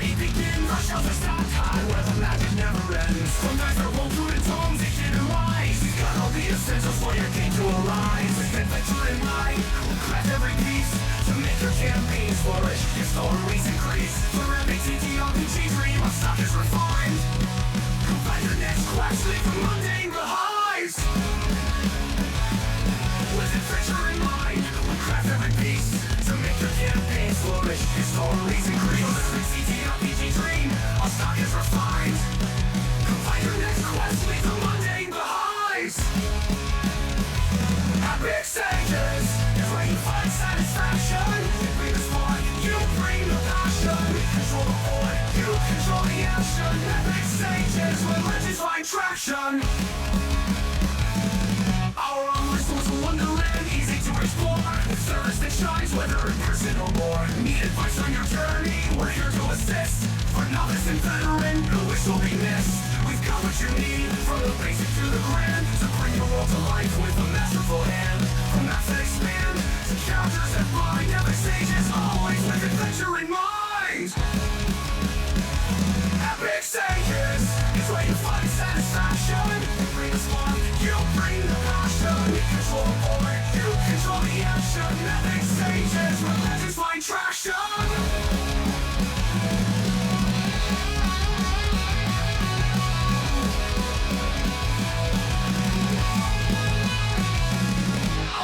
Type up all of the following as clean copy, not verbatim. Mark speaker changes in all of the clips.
Speaker 1: journey begins. Our shelter stocked high where the magic never ends. From nights our home food and homes, each in rise. We've got all the essentials for your game to arise. With adventure in mind, we'll craft every piece to make your campaigns flourish, your stories increase. For every TTRPG dream, our stock is refined. Come find your next quest, leave the mundane behind. With adventure in mind, we'll craft every piece to make your campaigns flourish, your stories increase. For every TTRPG dream, our stock is refined. Come find your next quest, leave the mundane behind. Epic stages is where you find satisfaction. You bring the spark, you bring the passion. Control the board, you control the action. Epic stages where legends find traction. Our onward source of wonderland, easy to explore. With service that shines, whether in person or more. Need advice on your journey, we're here to assist. For novice and veteran, no wish will be missed. We've got what you need, from the basic to the grand, to bring your world to life with a masterful hand. From maps that expand, to characters that bind. Epic stages, always with adventure in mind. Epic stages is where you find satisfaction. You bring the spark, you bring the passion. We control the board, you control the action. Epic stages where legends find traction.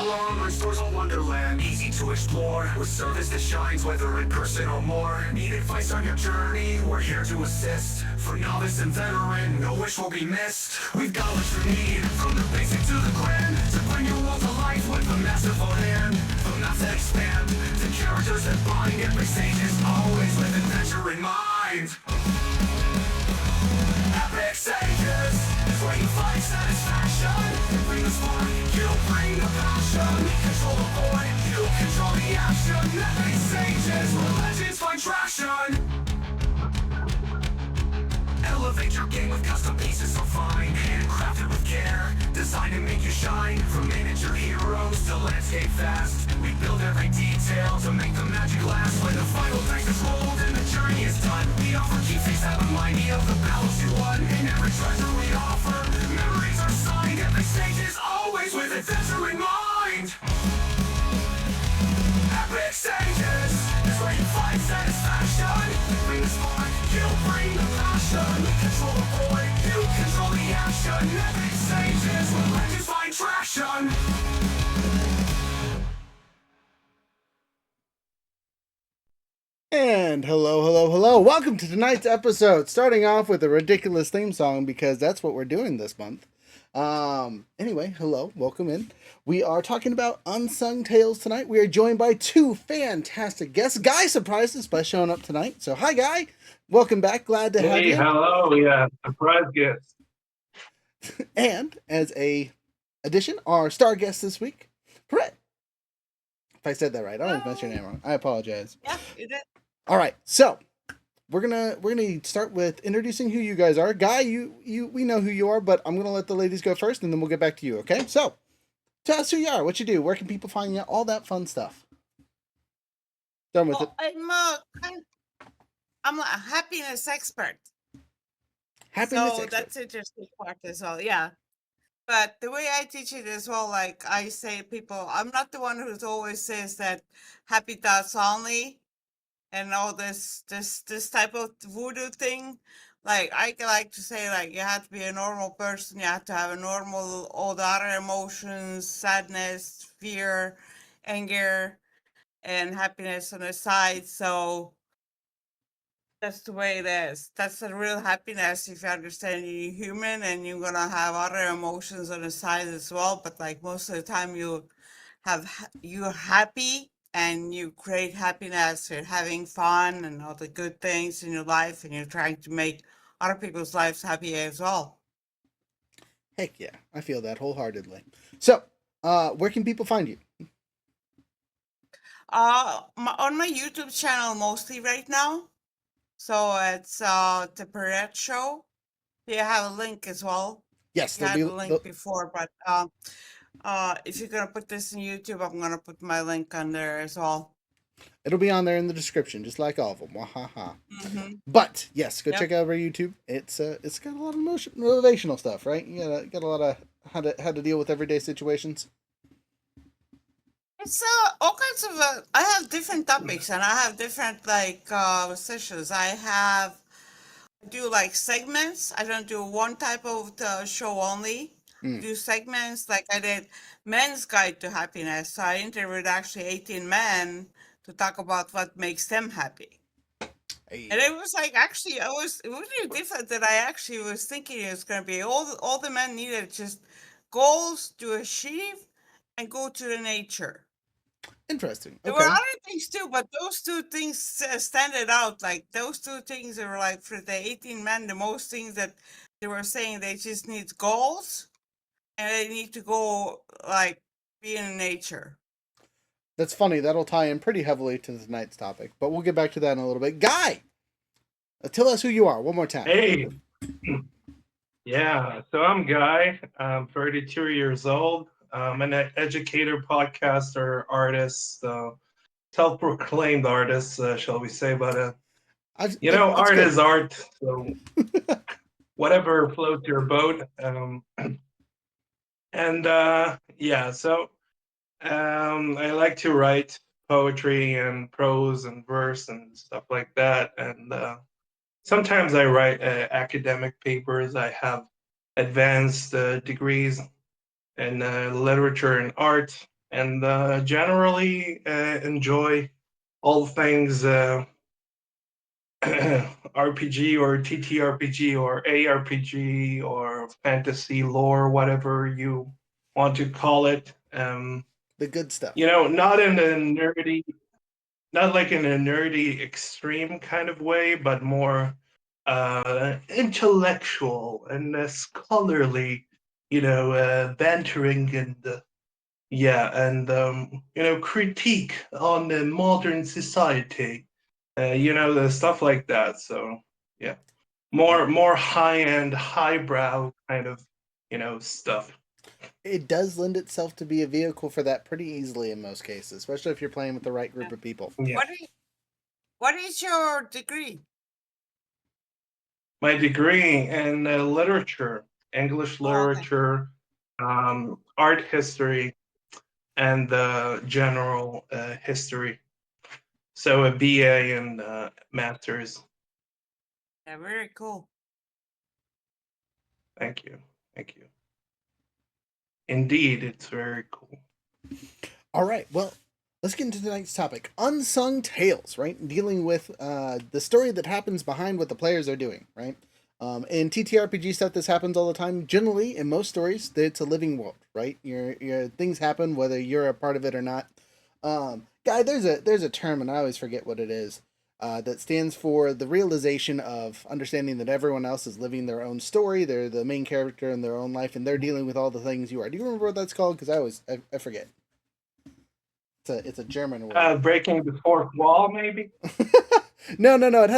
Speaker 1: Our stores a wonderland, easy to explore. With service that shines, whether in person or more. Need advice on your journey, we're here to assist. For novice and veteran, no wish will be missed. We've got what you need, from the basic to the grand, to bring your world to life with a masterful hand. From maps that expand, to characters that bind. Every stage is always with adventure in mind. Epic stages is where you find satisfaction. You bring the spark, you bring the passion. We control the board, you control the action. Epic stages where legends find traction. Elevate your game with custom pieces so fine. Handcrafted with care, designed to make you shine. From miniature heroes to landscape fast, we build every detail to make the magic last. When the final dice is rolled and the journey is done, we offer keepsakes that remind you of the battles you won. In every treasure we offer, memories are signed. Every stage is always with adventure in mind. Epic stages is where you find satisfaction. You bring the spark, you bring the passion. We control the board, you control the action. Epic stages where legends find traction.
Speaker 2: And hello. Welcome to tonight's episode. Starting off with a ridiculous theme song because that's what we're doing this month. Anyway, hello, welcome in. We are talking about Unsung Tales tonight. We are joined by two fantastic guests. Guy surprised us by showing up tonight. So, hi, Guy. Welcome back. Glad to have you.
Speaker 3: Hey, hello. Yeah, surprise guest.
Speaker 2: And as a addition, our star guest this week, Piret. If I said that right, I don't mention your name wrong. I apologize.
Speaker 4: Yeah, you did.
Speaker 2: All right, so we're gonna start with introducing who you guys are. Guy, we know who you are, but I'm gonna let the ladies go first, and then we'll get back to you. Okay? So, tell us who you are, what you do, where can people find you, all that fun stuff. Done with it.
Speaker 4: I'm a happiness expert.
Speaker 2: Happiness
Speaker 4: so
Speaker 2: expert.
Speaker 4: That's interesting part as well. Yeah. But the way I teach it as well, like I say, people, I'm not the one who's always says that happy thoughts only, and all this type of voodoo thing. Like I like to say, like you have to be a normal person. You have to have a normal all the other emotions, sadness, fear, anger, and happiness on the side. So that's the way it is. That's the real happiness if you understand you're human and you're gonna have other emotions on the side as well. But like most of the time you're happy and you create happiness, you're having fun and all the good things in your life, and you're trying to make other people's lives happy as well.
Speaker 2: Heck yeah, I feel that wholeheartedly. So, where can people find you?
Speaker 4: On my YouTube channel mostly right now. So it's the Piret show. You have a link as well.
Speaker 2: Yes,
Speaker 4: You had the link before, but if you're gonna put this in YouTube, I'm gonna put my link on there as well.
Speaker 2: It'll be on there in the description, just like all of them. Wahaha.
Speaker 4: Mm-hmm.
Speaker 2: But yes, go
Speaker 4: Yep.
Speaker 2: check out our YouTube. It's got a lot of motivational stuff, right? You got a lot of how to deal with everyday situations.
Speaker 4: It's all kinds of. I have different topics and I have different sessions. I do like segments. I don't do one type of show only.
Speaker 2: Mm.
Speaker 4: Do segments like I did Men's Guide to Happiness. So I interviewed actually 18 men to talk about what makes them happy.
Speaker 2: Hey.
Speaker 4: And it was like actually it was really different than I actually was thinking it was going to be. All the men needed just goals to achieve and go to the nature.
Speaker 2: Interesting.
Speaker 4: There were
Speaker 2: Okay.
Speaker 4: other things too, but those two things standed out. Like those two things that were like for the 18 men, the most things that they were saying they just need goals and they need to go like be in nature.
Speaker 2: That's funny. That'll tie in pretty heavily to tonight's topic, but we'll get back to that in a little bit. Guy, tell us who you are one more time.
Speaker 3: Hey, yeah. So I'm Guy. I'm 32 years old. I'm an educator, podcaster, artist, self-proclaimed artist, shall we say? But
Speaker 2: That's
Speaker 3: art
Speaker 2: good.
Speaker 3: is art. So whatever floats your boat. Yeah. So I like to write poetry and prose and verse and stuff like that. And sometimes I write academic papers. I have advanced degrees in literature and art, and generally enjoy all things RPG or TTRPG or ARPG or fantasy lore, whatever you want to call it.
Speaker 2: The good stuff.
Speaker 3: Not in a nerdy, not like in a nerdy extreme kind of way, but more intellectual and scholarly, bantering and critique on the modern society, the stuff like that. So yeah, more high end, highbrow kind of stuff.
Speaker 2: It does lend itself to be a vehicle for that pretty easily in most cases, especially if you're playing with the right group of people.
Speaker 3: Yeah.
Speaker 4: What is your degree?
Speaker 3: My degree in literature, English
Speaker 4: Oh, okay.
Speaker 3: literature, art history, and general history. So a BA and master's.
Speaker 4: Yeah, very cool.
Speaker 3: Thank you. Thank you. Indeed, it's very cool.
Speaker 2: All right, well, let's get into tonight's topic. Unsung Tales, right? Dealing with the story that happens behind what the players are doing, right? In TTRPG stuff, this happens all the time. Generally, in most stories, it's a living world, right? Your things happen whether you're a part of it or not. Guy, there's a term, and I always forget what it is, that stands for the realization of understanding that everyone else is living their own story. They're the main character in their own life, and they're dealing with all the things you are. Do you remember what that's called? Because I forget. It's a German word.
Speaker 3: Breaking the fourth wall, maybe.
Speaker 2: No. It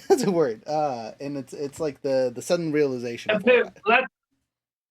Speaker 2: has a word. And it's like the sudden realization of all that.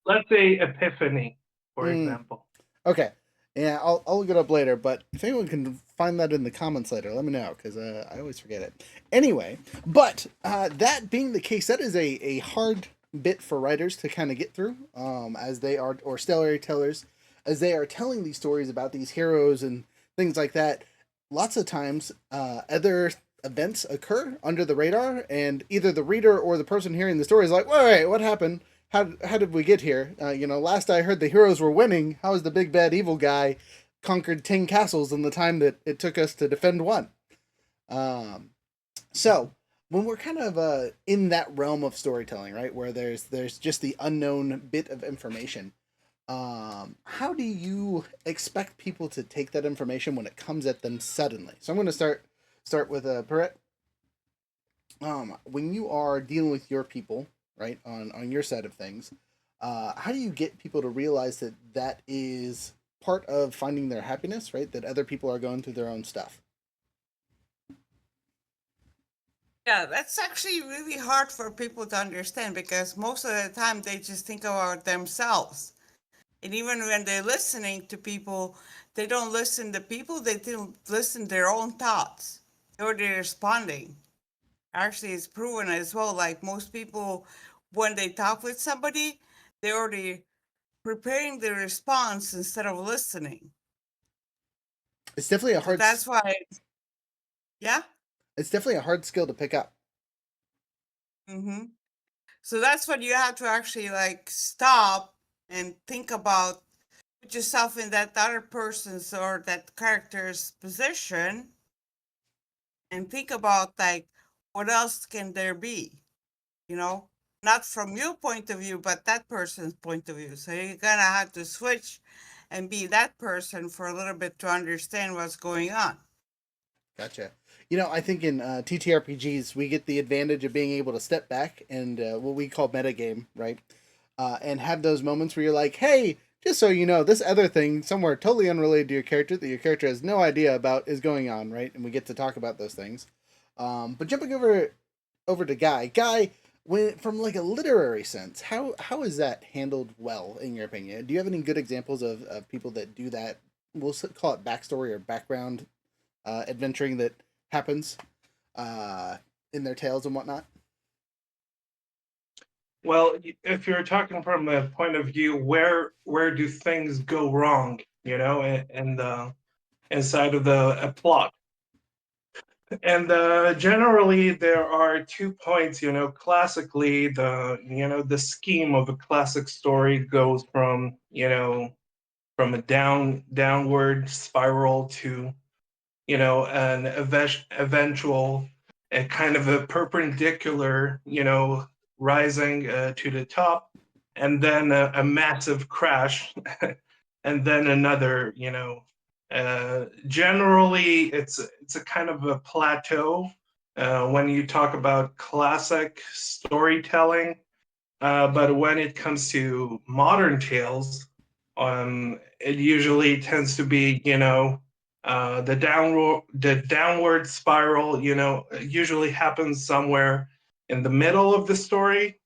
Speaker 3: Let's say epiphany, for example.
Speaker 2: Okay. Yeah, I'll look it up later. But if anyone can find that in the comments later, let me know because I always forget it. Anyway, but that being the case, that is a hard bit for writers to kind of get through, as they are, or storytellers, as they are telling these stories about these heroes and things like that. Lots of times, other events occur under the radar, and either the reader or the person hearing the story is like, "Wait, what happened? How did we get here? Last I heard, the heroes were winning. How is the big bad evil guy conquered 10 castles in the time that it took us to defend one?" So when we're kind of in that realm of storytelling, right, where there's just the unknown bit of information, how do you expect people to take that information when it comes at them suddenly? So I'm going to start with Piret. When you are dealing with your people, right, on your side of things, how do you get people to realize that that is part of finding their happiness, right? That other people are going through their own stuff.
Speaker 4: Yeah, that's actually really hard for people to understand because most of the time they just think about themselves. And even when they're listening to people, they don't listen to people, they don't listen to their own thoughts. Or they're responding. Actually, it's proven as well. Like most people, when they talk with somebody, they're already preparing the response instead of listening.
Speaker 2: It's definitely a
Speaker 4: So
Speaker 2: hard.
Speaker 4: that's why, yeah.
Speaker 2: It's definitely a hard skill to pick up.
Speaker 4: Mm-hmm. So that's what you have to actually like stop and think about. Put yourself in that other person's or that character's position, and think about like what else can there be, you know, not from your point of view, but that person's point of view. So you're gonna have to switch and be that person for a little bit to understand what's going on.
Speaker 2: Gotcha. You know, I think in TTRPGs we get the advantage of being able to step back and what we call metagame, right? And have those moments where you're like, "Hey, just so you know, this other thing somewhere totally unrelated to your character that your character has no idea about is going on," right? And we get to talk about those things. But jumping over to Guy, when from like a literary sense, how is that handled well in your opinion? Do you have any good examples of people that do that? We'll call it backstory or background adventuring that happens uh, in their tales and whatnot?
Speaker 3: Well, if you're talking from a point of view, where do things go wrong, in the inside of the a plot? And generally, there are 2 points. Classically, the scheme of a classic story goes from from a downward spiral to an eventual a kind of a perpendicular, rising to the top, and then a massive crash, and then another, generally it's a kind of a plateau when you talk about classic storytelling. But when it comes to modern tales, it usually tends to be, the downward spiral, usually happens somewhere in the middle of the story.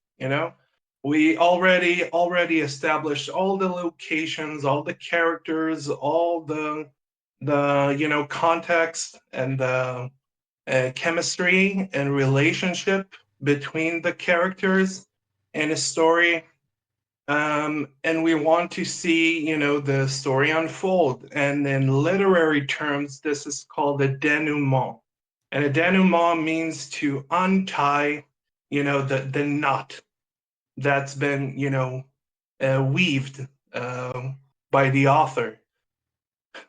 Speaker 3: We already established all the locations, all the characters, all the context and the chemistry and relationship between the characters in a story. And we want to see, the story unfold. And in literary terms, this is called a denouement. And a denouement means to untie, the knot that's been, weaved by the author.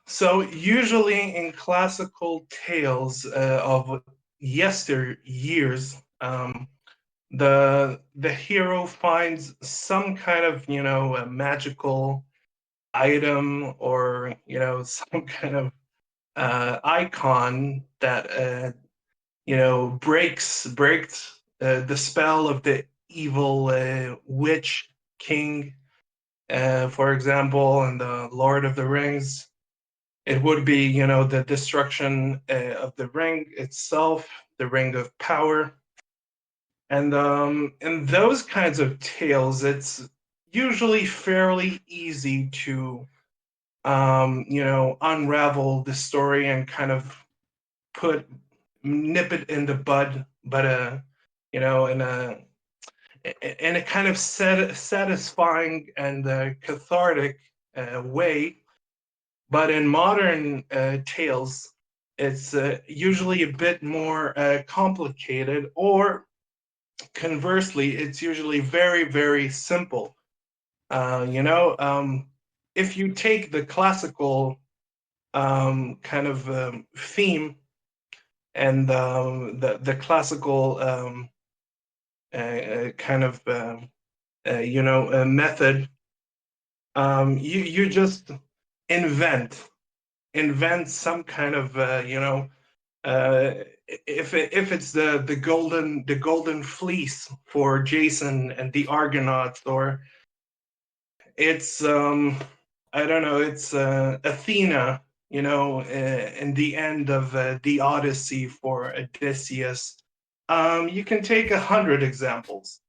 Speaker 3: So usually in classical tales of yesteryears, the hero finds some kind of a magical item, or some kind of icon that breaks the spell of the evil witch king. For example, in the Lord of the Rings, it would be the destruction of the ring itself, the ring of power. And in those kinds of tales, it's usually fairly easy to unravel the story and kind of nip it in the bud, but in a kind of satisfying and cathartic way. But in modern tales, it's usually a bit more complicated, or conversely, it's usually very, very simple. If you take the classical kind of theme and the classical kind of method, you just invent some kind of if it's the golden fleece for Jason and the Argonauts, or it's I don't know, it's Athena, in the end of the Odyssey for Odysseus. You can take 100 examples,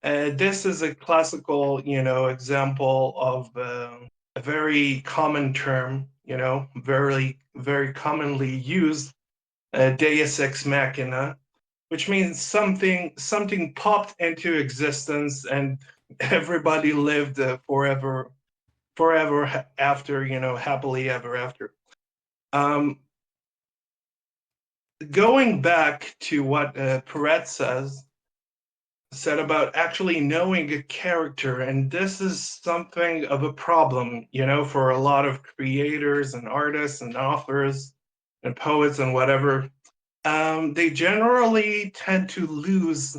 Speaker 3: This is a classical, example of a very common term, very, very commonly used, Deus ex machina, which means something popped into existence and everybody lived forever after, happily ever after. Going back to what Piret said about actually knowing a character, and this is something of a problem, for a lot of creators and artists and authors and poets and whatever. They generally tend to lose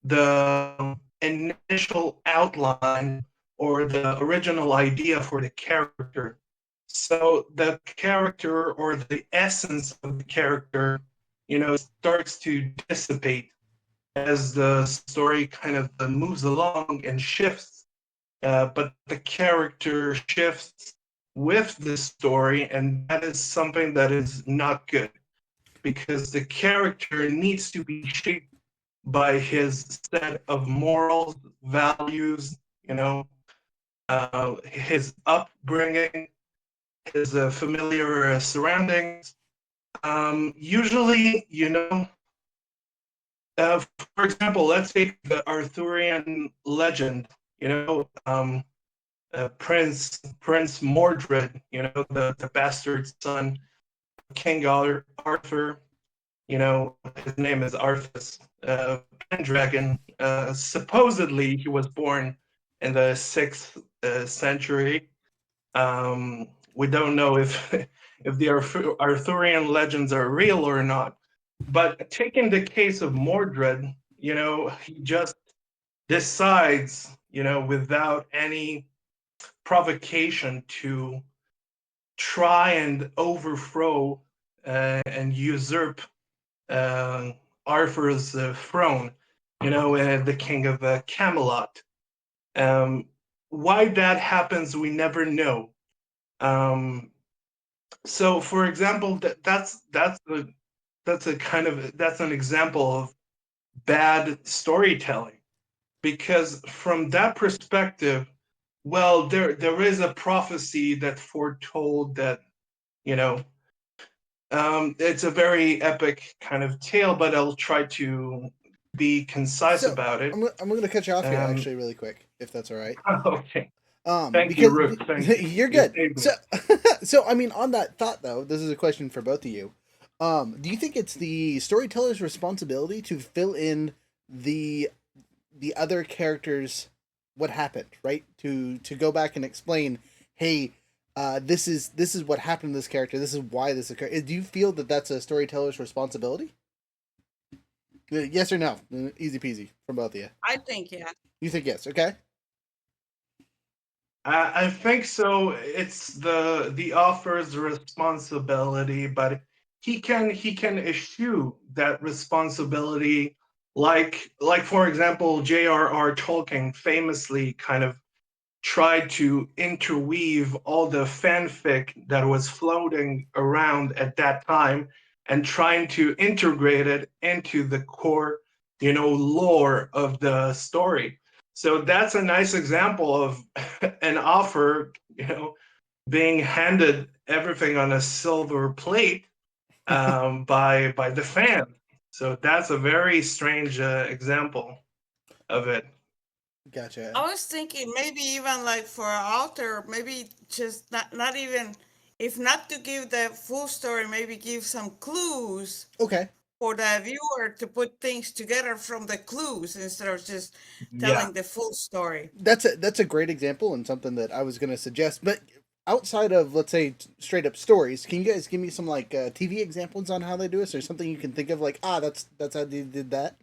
Speaker 3: the initial outline or the original idea for the character. So the character or the essence of the character, starts to dissipate as the story kind of moves along and shifts. But the character shifts with the story, and that is something that is not good because the character needs to be shaped by his set of morals, values, his upbringing, his familiar surroundings. Usually, for example, let's take the Arthurian legend, Prince Mordred, the bastard son of King Arthur, his name is Arthas, Pendragon. Supposedly, he was born in the 6th century. We don't know if the Arthurian legends are real or not. But taking the case of Mordred, he just decides, without any provocation to try and overthrow and usurp Arthur's throne, the king of Camelot. Why that happens, we never know. So, for example, that's an example of bad storytelling, because from that perspective, well, there is a prophecy that foretold that, it's a very epic kind of tale, but I'll try to be concise about it.
Speaker 2: I'm going to cut you off here, actually, really quick, if that's all right.
Speaker 3: Okay. Thank you, Rook.
Speaker 2: You're good. So, I mean, on that thought, though, this is a question for both of you. Do you think it's the storyteller's responsibility to fill in the other characters what happened, right? To go back and explain, hey, this is what happened to this character. This is why this occurred. Do you feel that that's a storyteller's responsibility? Yes or no? Easy peasy from both of you.
Speaker 4: I think yeah.
Speaker 2: You think yes? Okay.
Speaker 3: I think so. It's the author's responsibility, but he can eschew that responsibility. Like for example, J.R.R. Tolkien famously kind of tried to interweave all the fanfic that was floating around at that time and trying to integrate it into the core, lore of the story. So that's a nice example of an author, being handed everything on a silver plate by the fan. So that's a very strange example of it.
Speaker 2: Gotcha.
Speaker 4: I was thinking maybe even like for an author, maybe just not even, if not to give the full story, maybe give some clues.
Speaker 2: Okay.
Speaker 4: For the viewer to put things together from the clues instead of just
Speaker 3: Yeah.
Speaker 4: telling the full story.
Speaker 2: That's a great example and something that I was going to suggest. But outside of, let's say, straight up stories, can you guys give me some like TV examples on how they do this, or something you can think of like, that's how they did that?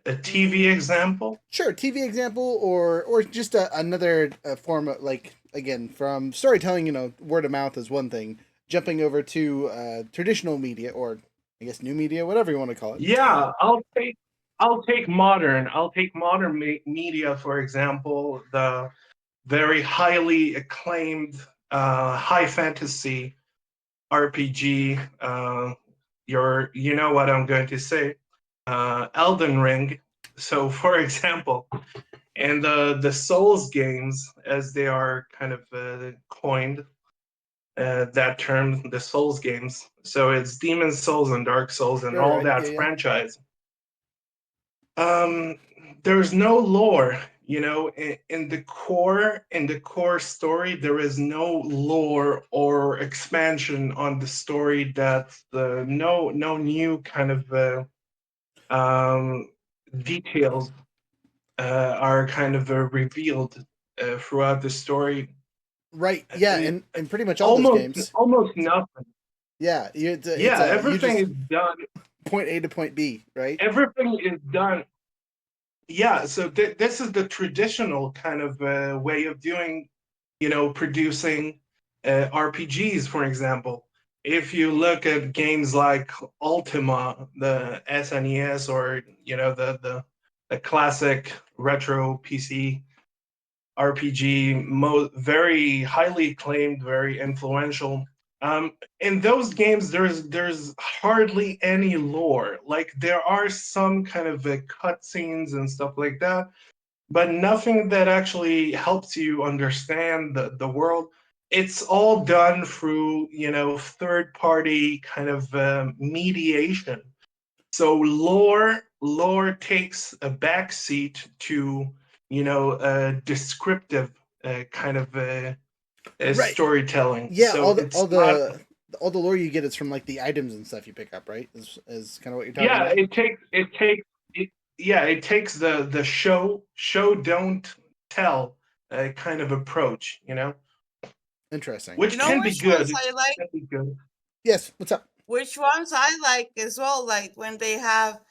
Speaker 3: A TV example?
Speaker 2: Sure, TV example, or just another form of, like, again, from storytelling. Word of mouth is one thing. Jumping over to traditional media, or I guess new media, whatever you want to call it.
Speaker 3: Yeah, I'll take modern. Media, for example, the very highly acclaimed high fantasy RPG. You know what I'm going to say. Elden Ring. So, for example, in the Souls games, as they are kind of coined, that term, the Souls games. So it's Demon Souls and Dark Souls and all
Speaker 2: Right.
Speaker 3: that
Speaker 2: Yeah.
Speaker 3: franchise. Um, there's no lore, you know, in the core story. There is no lore or expansion on the story. That the no new kind of details are kind of revealed throughout the story.
Speaker 2: Right. Yeah.
Speaker 3: And
Speaker 2: And pretty much all those
Speaker 3: almost
Speaker 2: games.
Speaker 3: almost nothing.
Speaker 2: Yeah.
Speaker 3: Yeah,
Speaker 2: You
Speaker 3: everything
Speaker 2: just
Speaker 3: is done.
Speaker 2: point A to point B, right?
Speaker 3: Everything is done. Yeah, so this is the traditional kind of way of doing, you know, producing RPGs, for example. If you look at games like Ultima, the SNES, or you know the classic retro PC RPG, very highly acclaimed, very influential. In those games, there's hardly any lore. Like there are some kind of cutscenes and stuff like that, but nothing that actually helps you understand the world. It's all done through, you know, third party kind of mediation. So lore takes a backseat to, you know, descriptive kind of
Speaker 2: Right.
Speaker 3: storytelling.
Speaker 2: Yeah.
Speaker 3: So it's not.
Speaker 2: All the lore you get is from like the items and stuff you pick up, right? Is kind of what you're talking
Speaker 3: Yeah,
Speaker 2: about.
Speaker 3: it takes the show don't tell kind of approach, you know,
Speaker 2: Interesting.
Speaker 4: You
Speaker 3: which
Speaker 4: know
Speaker 3: can be
Speaker 4: which ones
Speaker 3: good.
Speaker 4: I like?
Speaker 3: Can be good.
Speaker 2: Yes. What's up?
Speaker 4: Which ones I like as well, like when they have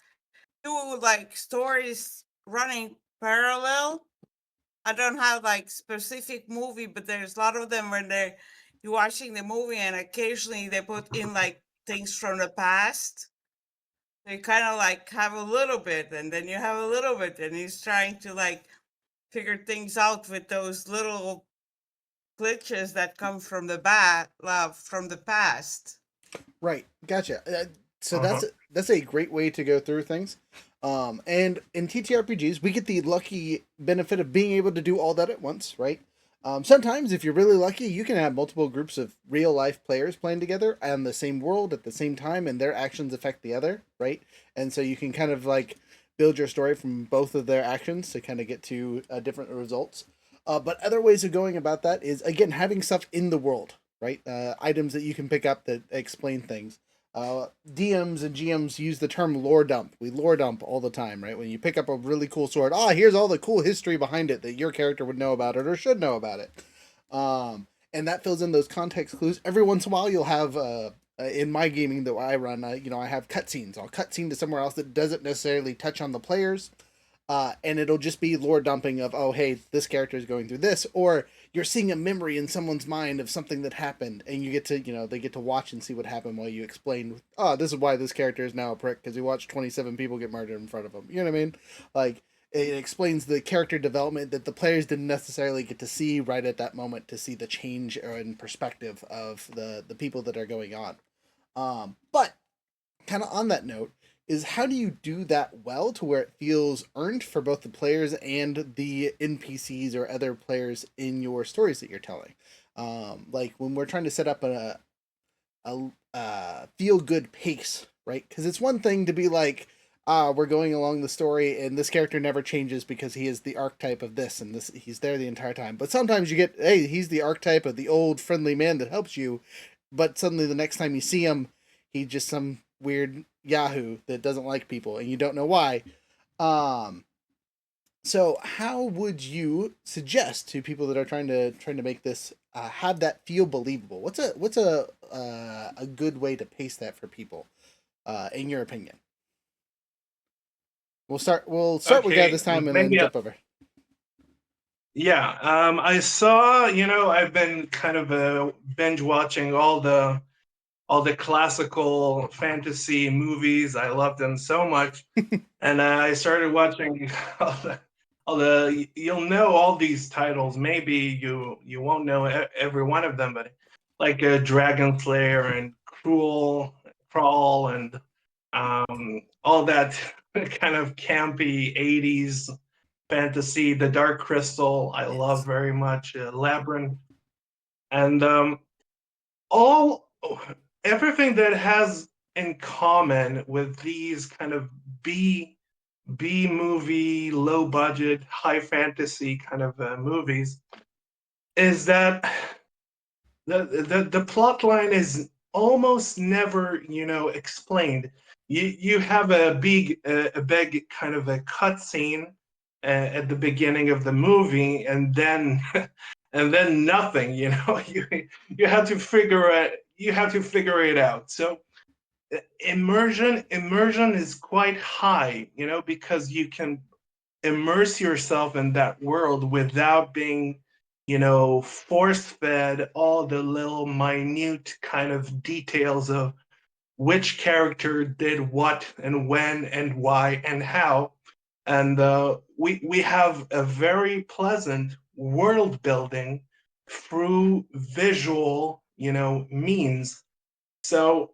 Speaker 4: two like stories running parallel. I don't have like specific movie, but there's a lot of them when you're watching the movie and occasionally they put in like things from the past. They kind of like have a little bit and then you have a little bit and he's trying to like figure things out with those little glitches that come from the from the past.
Speaker 2: Right. Gotcha. So
Speaker 3: Uh-huh.
Speaker 2: that's a great way to go through things. And in TTRPGs, we get the lucky benefit of being able to do all that at once, right? Sometimes, if you're really lucky, you can have multiple groups of real life players playing together on the same world at the same time, and their actions affect the other, right? And so you can kind of like build your story from both of their actions to kind of get to different results. But other ways of going about that is again having stuff in the world, right? Items that you can pick up that explain things. DMs and GMs use the term lore dump. We lore dump all the time, right? When you pick up a really cool sword, here's all the cool history behind it that your character would know about it or should know about it. And that fills in those context clues. Every once in a while, you'll have in my gaming that I run, I have cutscenes. I'll cutscene to somewhere else that doesn't necessarily touch on the players, and it'll just be lore dumping of, oh, hey, this character is going through this, or you're seeing a memory in someone's mind of something that happened, and you get to, they get to watch and see what happened while you explain, oh, this is why this character is now a prick, because he watched 27 people get murdered in front of him. You know what I mean? Like, it explains the character development that the players didn't necessarily get to see right at that moment to see the change in perspective of the people that are going on. But kind of on that note, is how do you do that well to where it feels earned for both the players and the NPCs or other players in your stories that you're telling? Like when we're trying to set up a feel good pace, right? Because it's one thing to be like, we're going along the story and this character never changes because he is the archetype of this and this, he's there the entire time. But sometimes you get, hey, he's the archetype of the old friendly man that helps you, but suddenly the next time you see him, he's just some weird yahoo that doesn't like people and you don't know why. Um, so how would you suggest to people that are trying to make this have that feel believable? What's a good way to pace that for people, in your opinion? We'll start with Guy
Speaker 3: Okay,
Speaker 2: this time and then
Speaker 3: maybe.
Speaker 2: jump over.
Speaker 3: Yeah, I saw. You know, I've been kind of binge watching all the classical fantasy movies. I love them so much, and I started watching all the. You'll know all these titles. Maybe you won't know every one of them, but like Dragon Slayer and Crawl and all that kind of campy 80s fantasy. The Dark Crystal, I love very much. Labyrinth, and all everything that has in common with these kind of B movie, low budget, high fantasy kind of movies is that the plot line is almost never, explained. You have a big kind of a cutscene at the beginning of the movie, and then and then nothing. You have to figure it out. So immersion is quite high, because you can immerse yourself in that world without being, force fed all the little minute kind of details of which character did what and when and why and how. And we have a very pleasant world building through visual, means. So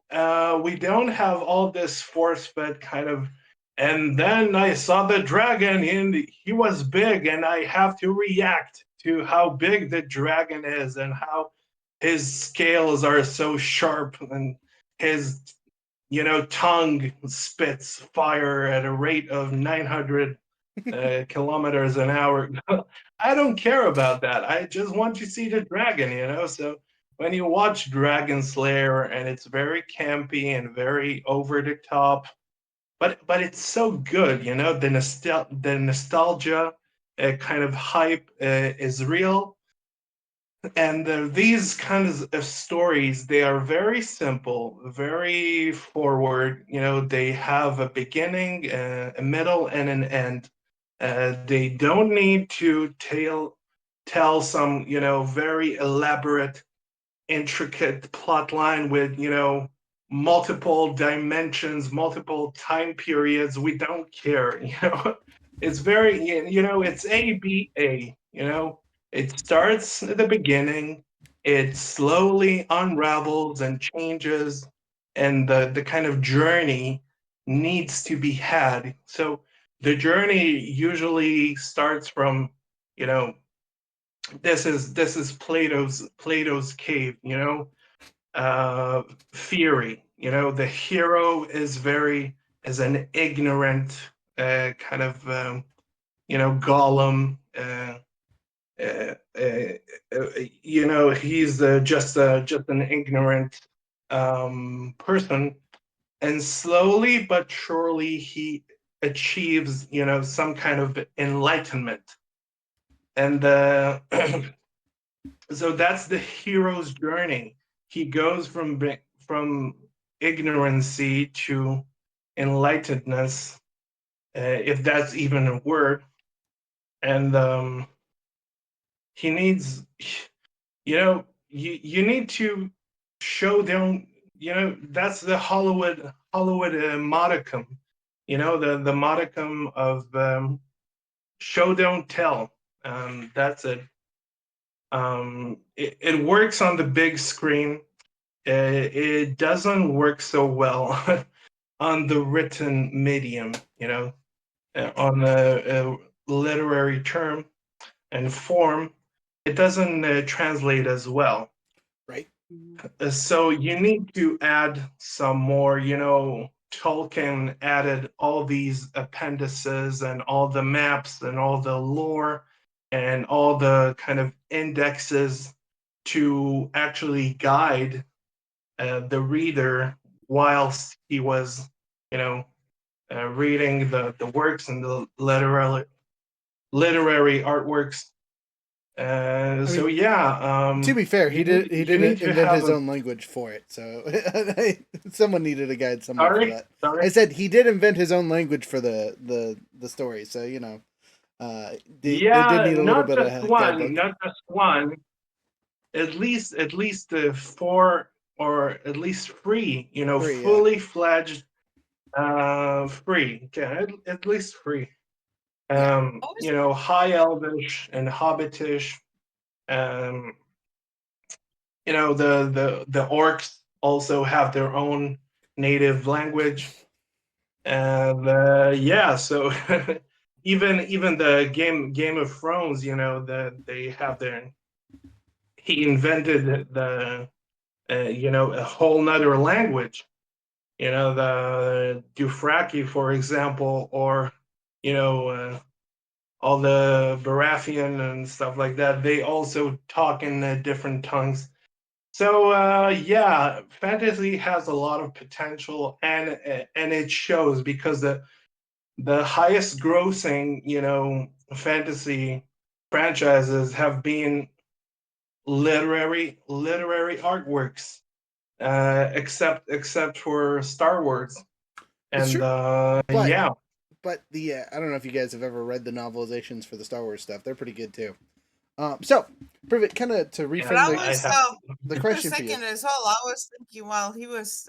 Speaker 3: we don't have all this force fed kind of, and then I saw the dragon and he was big, and I have to react to how big the dragon is and how his scales are so sharp and his, tongue spits fire at a rate of 900 kilometers an hour. I don't care about that. I just want to see the dragon, So when you watch Dragon Slayer and it's very campy and very over the top, but it's so good, the nostalgia kind of hype is real. And these kinds of stories, they are very simple, very forward. They have a beginning, a middle, and an end. They don't need to tell some, very elaborate, intricate plot line with, multiple dimensions, multiple time periods. We don't care. It's very, it's ABA. It starts at the beginning, it slowly unravels and changes, and the kind of journey needs to be had. So the journey usually starts from, you know, this is Plato's cave, theory. The hero is an ignorant kind of golem. He's just an ignorant person, and slowly but surely he achieves some kind of enlightenment, and so that's the hero's journey. He goes from ignorancy to enlightenedness, if that's even a word, and he needs, you need to show them, that's the Hollywood modicum, the modicum of show don't tell. That's it. It works on the big screen. It doesn't work so well on the written medium, on the literary term and form. It doesn't translate as well.
Speaker 2: Right.
Speaker 3: So you need to add some more, Tolkien added all these appendices and all the maps and all the lore and all the kind of indexes to actually guide the reader whilst he was, reading the works and the literary artworks. So yeah.
Speaker 2: To be fair, he didn't invent his
Speaker 3: a,
Speaker 2: own language for it, so someone needed a guide somewhere for that.
Speaker 3: Sorry.
Speaker 2: I said he did invent his own language for the story, so it did need a little bit of a guidebook.
Speaker 3: Not just one. At least four, or at least three.
Speaker 2: Three,
Speaker 3: fully fledged. Free. Okay, at least free. High Elvish and Hobbitish. The orcs also have their own native language. And yeah, so even the Game of Thrones, they have their he invented the a whole nother language. The Dothraki, for example, or you know all the Baratheon and stuff like that. They also talk in different tongues. So yeah, fantasy has a lot of potential, and it shows because the highest grossing fantasy franchises have been literary artworks, except for Star Wars.
Speaker 2: It's
Speaker 3: And
Speaker 2: true, but
Speaker 3: yeah,
Speaker 2: the I don't know if you guys have ever read the novelizations for the Star Wars stuff. They're pretty good too. So, Privet, kind of to
Speaker 3: yeah,
Speaker 4: But I
Speaker 2: reframe
Speaker 3: I
Speaker 4: was
Speaker 3: have.
Speaker 2: the
Speaker 4: for a
Speaker 2: question for you.
Speaker 4: second as well. I was thinking while he was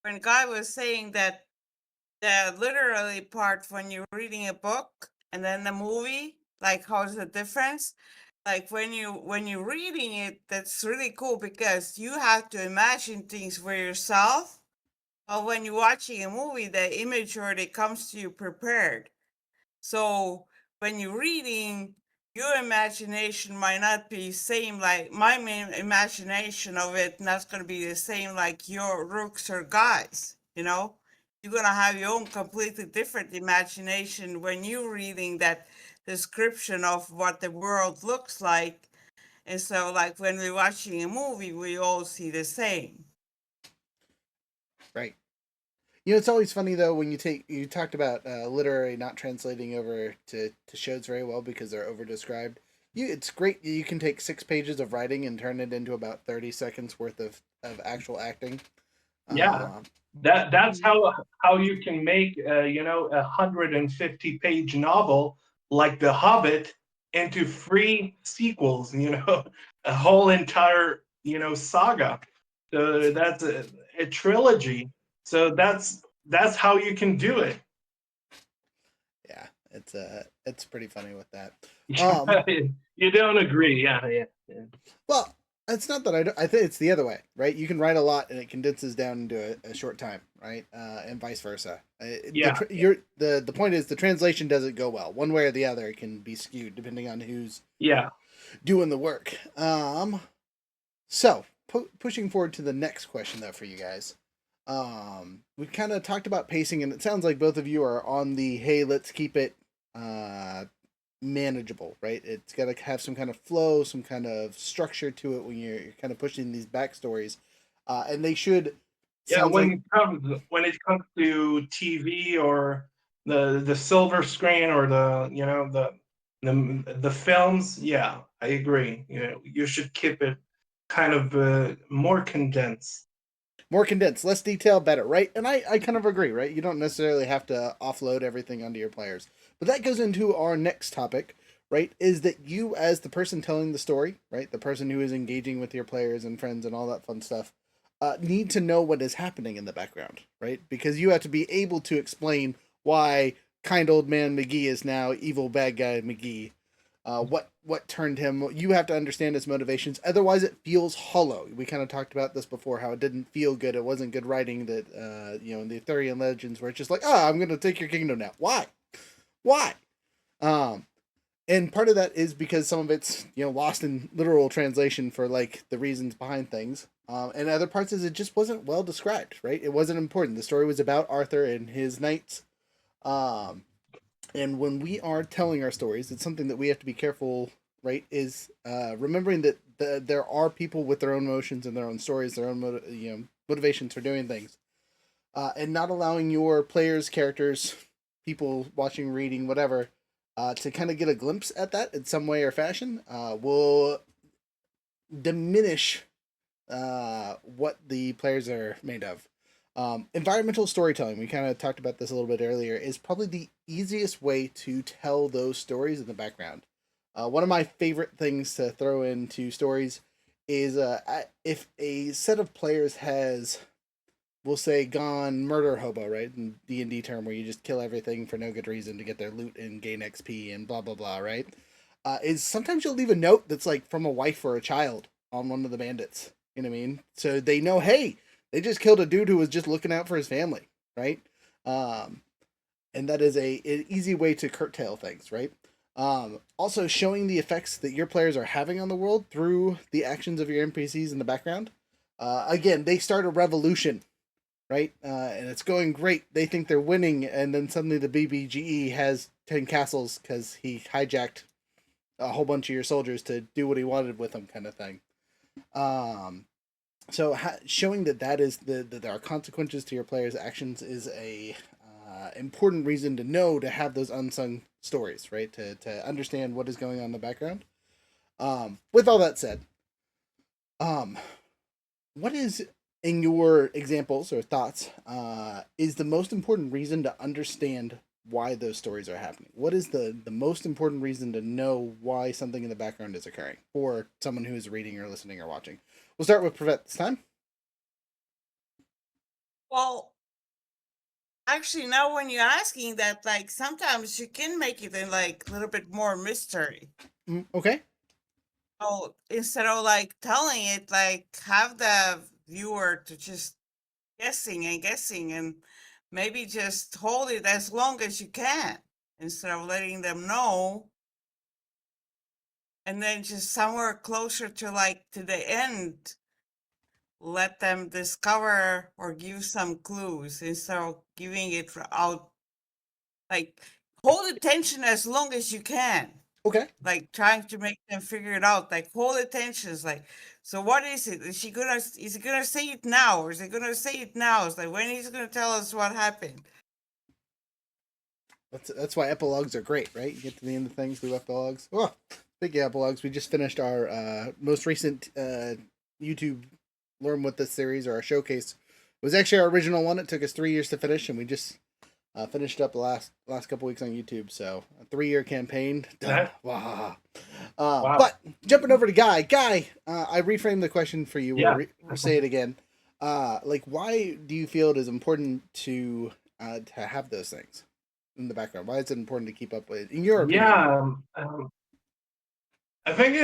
Speaker 4: when Guy was saying that the literally part when you're reading a book and then the movie, like how's the difference? Like when you're reading it, that's really cool because you have to imagine things for yourself. But when you're watching a movie, the image already comes to you prepared. So when you're reading, your imagination might not be same like my main imagination of it not gonna be the same like your Rooks or Guys, you know? You're gonna have your own completely different imagination when you're reading that description of what the world looks like. And so like when we're watching a movie, we all see the same.
Speaker 2: Right. It's always funny though when you talked about literary not translating over to shows very well because they're over described. It's great you can take 6 pages of writing and turn it into about 30 seconds worth of actual acting.
Speaker 3: Yeah,
Speaker 2: Uh,
Speaker 3: that's how you can make 150-page novel like The Hobbit into 3 sequels. A whole entire saga. So that's a trilogy. So that's how you can do it.
Speaker 2: yeah, it's pretty funny with that. Um,
Speaker 3: You don't agree? Yeah, yeah, yeah.
Speaker 2: well, it's not that I don't, I think it's the other way, right? You can write a lot and it condenses down into a short time, right? And vice versa.
Speaker 3: Yeah,
Speaker 2: The point is the translation doesn't go well one way or the other. It can be skewed depending on who's
Speaker 3: yeah.
Speaker 2: doing the work. So pushing forward to the next question though for you guys. We kind of talked about pacing, and it sounds like both of you are on the hey, let's keep it uh manageable, right? It's got to have some kind of flow, some kind of structure to it when you're kind of pushing these backstories, and they should.
Speaker 3: Yeah,
Speaker 2: Sounds like
Speaker 3: when it comes to TV or the silver screen or the films, yeah, I agree. You should keep it kind of more condensed.
Speaker 2: more condensed, less detail, better, right? And I kind of agree, right? You don't necessarily have to offload everything onto your players. But that goes into our next topic, right? Is that you, as the person telling the story, right? The person who is engaging with your players and friends and all that fun stuff, need to know what is happening in the background, right? Because you have to be able to explain why kind old man McGee is now evil bad guy McGee. What turned him? You have to understand his motivations. Otherwise, it feels hollow. We kind of talked about this before. How it didn't feel good. It wasn't good writing. That in the Arthurian legends, where it's just like, oh, I'm going to take your kingdom now. Why? Um, and part of that is because some of it's lost in literal translation for like the reasons behind things. And other parts is it just wasn't well described. Right? It wasn't important. The story was about Arthur and his knights. Um, and when we are telling our stories, it's something that we have to be careful, right? Is remembering that there are people with their own emotions and their own stories, their own motivations for doing things, and not allowing your players, characters, people watching, reading, whatever, to kind of get a glimpse at that in some way or fashion, will diminish what the players are made of. Environmental storytelling, we kind of talked about this a little bit earlier, is probably the easiest way to tell those stories in the background. One of my favorite things to throw into stories is if a set of players has, we'll say, gone murder hobo, right? In D&D term, where you just kill everything for no good reason to get their loot and gain XP and blah, blah, blah, right? Is sometimes you'll leave a note that's like from a wife or a child on one of the bandits. You know what I mean? So they know, hey, they just killed a dude who was just looking out for his family, right? And that is an easy way to curtail things, right? Also, showing the effects that your players are having on the world through the actions of your NPCs in the background. Again, they start a revolution, right? And it's going great. They think they're winning, and then suddenly the BBGE has 10 castles because he hijacked a whole bunch of your soldiers to do what he wanted with them, kind of thing. So showing that is that there are consequences to your players' actions is a important reason to know to have those unsung stories, right? To understand what is going on in the background. With all that said, what is in your examples or thoughts is the most important reason to understand why those stories are happening? What is the most important reason to know why something in the background is occurring for someone who is reading or listening or watching? We'll start with Piret this time.
Speaker 4: Well, actually, now when you're asking that, like sometimes you can make it in like a little bit more mystery.
Speaker 2: Okay.
Speaker 4: So instead of like telling it, like have the viewer to just guessing and maybe just hold it as long as you can instead of letting them know. And then just somewhere closer to like to the end, let them discover or give some clues instead of giving it out. Like hold attention as long as you can.
Speaker 2: Okay.
Speaker 4: Like trying to make them figure it out. Like hold attention. It's like, so what is it? Is he gonna say it now? Or is he gonna say it now? It's like when he's gonna tell us what happened.
Speaker 2: That's why epilogues are great, right? You get to the end of things through epilogues. Oh, big epilogues. We just finished our most recent YouTube Learn What This series, or our showcase. It was actually our original one. It took us 3 years to finish, and we just finished up the last couple weeks on YouTube. So a 3-year campaign done. Wow.
Speaker 3: Wow.
Speaker 2: But jumping over to Guy. Guy, I reframed the question for you.
Speaker 3: Yeah.
Speaker 2: We'll say it again. Like, why do you feel it is important to have those things in the background? Why is it important to keep up with? In your opinion?
Speaker 3: Yeah, I think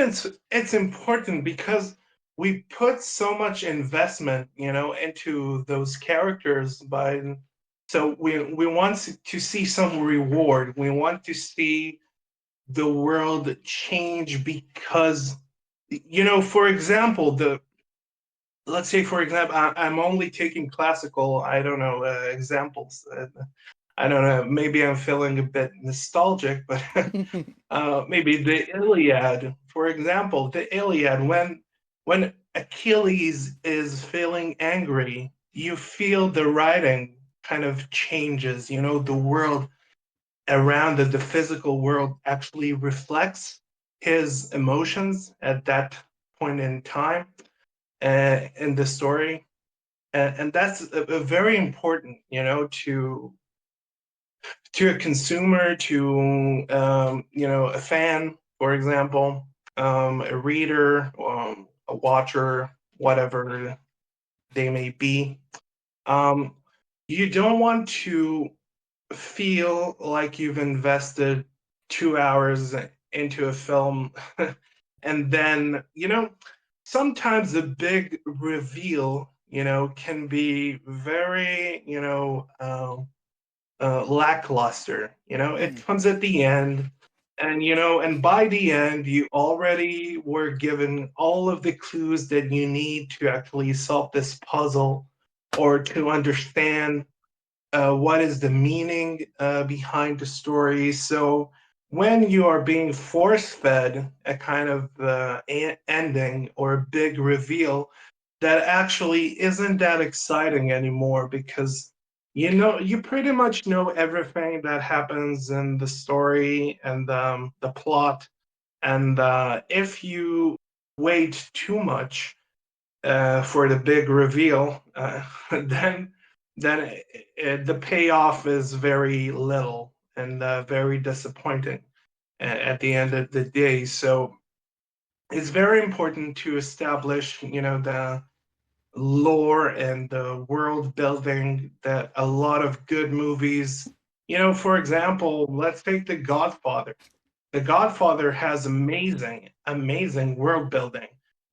Speaker 3: it's important because we put so much investment, into those characters so we want to see some reward. We want to see the world change because, for example, let's say, for example, I'm only taking classical, I don't know, examples. I don't know, maybe I'm feeling a bit nostalgic, but maybe the Iliad, for example, the Iliad, when Achilles is feeling angry, you feel the writing kind of changes, the world around the physical world actually reflects his emotions at that point in time in the story. And that's a very important, to a consumer, to a fan, for example, a reader, a watcher, whatever they may be. You don't want to feel like you've invested 2 hours into a film and then, sometimes a big reveal, can be very, lackluster. It comes at the end, and by the end, you already were given all of the clues that you need to actually solve this puzzle or to understand what is the meaning behind the story. So when you are being force-fed a kind of ending or a big reveal, that actually isn't that exciting anymore because you pretty much know everything that happens in the story and the plot. And if you wait too much for the big reveal, then the payoff is very little and very disappointing at the end of the day. So it's very important to establish, the lore and the world building that a lot of good movies, for example, let's take The Godfather. The Godfather has amazing, amazing world building.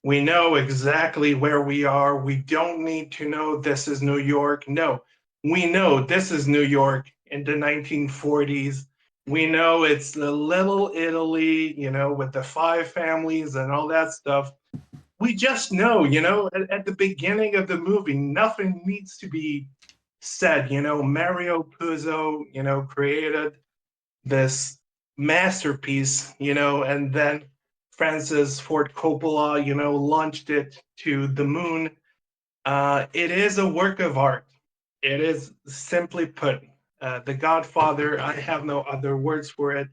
Speaker 3: We know exactly where we are. We don't need to know this is New York. No, we know this is New York in the 1940s. We know it's the little Italy, with the five families and all that stuff. We just know, at the beginning of the movie, nothing needs to be said. Mario Puzo, created this masterpiece, and then Francis Ford Coppola, launched it to the moon. It is a work of art. It is simply put, The Godfather, I have no other words for it.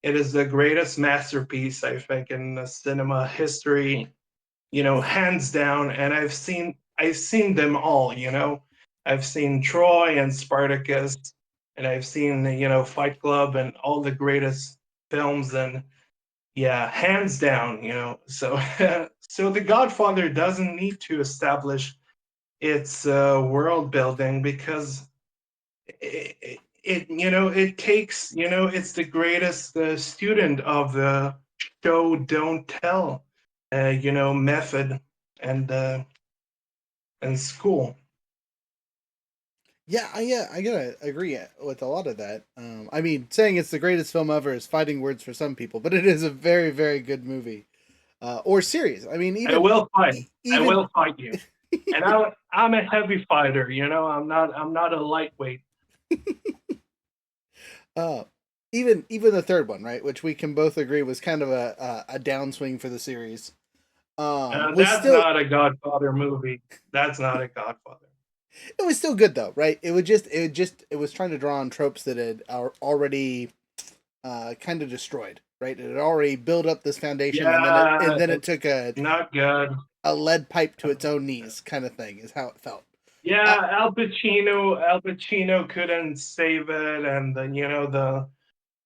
Speaker 3: It is the greatest masterpiece, I think, in the cinema history, hands down. And I've seen them all, I've seen Troy and Spartacus, and I've seen, Fight Club and all the greatest films. And yeah, hands down, So, so The Godfather doesn't need to establish its world building because it takes, it's the greatest student of the show don't tell method and school.
Speaker 2: Yeah, I gotta agree with a lot of that. I mean, saying it's the greatest film ever is fighting words for some people, but it is a very, very good movie or series. I mean,
Speaker 3: I will fight. I
Speaker 2: even
Speaker 3: will fight you. And I'm a heavy fighter, I'm not a lightweight.
Speaker 2: uh, even the third one, right, which we can both agree was kind of a downswing for the series. Was
Speaker 3: That's
Speaker 2: still
Speaker 3: not a Godfather movie. That's not a Godfather.
Speaker 2: it was still good though, right? It was trying to draw on tropes that had already kind of destroyed, right? It had already built up this foundation, and
Speaker 3: Yeah,
Speaker 2: then it took
Speaker 3: not good.
Speaker 2: a lead pipe to its own knees, kind of thing, is how it felt. Uh,
Speaker 3: Yeah, Al Pacino couldn't save it, and then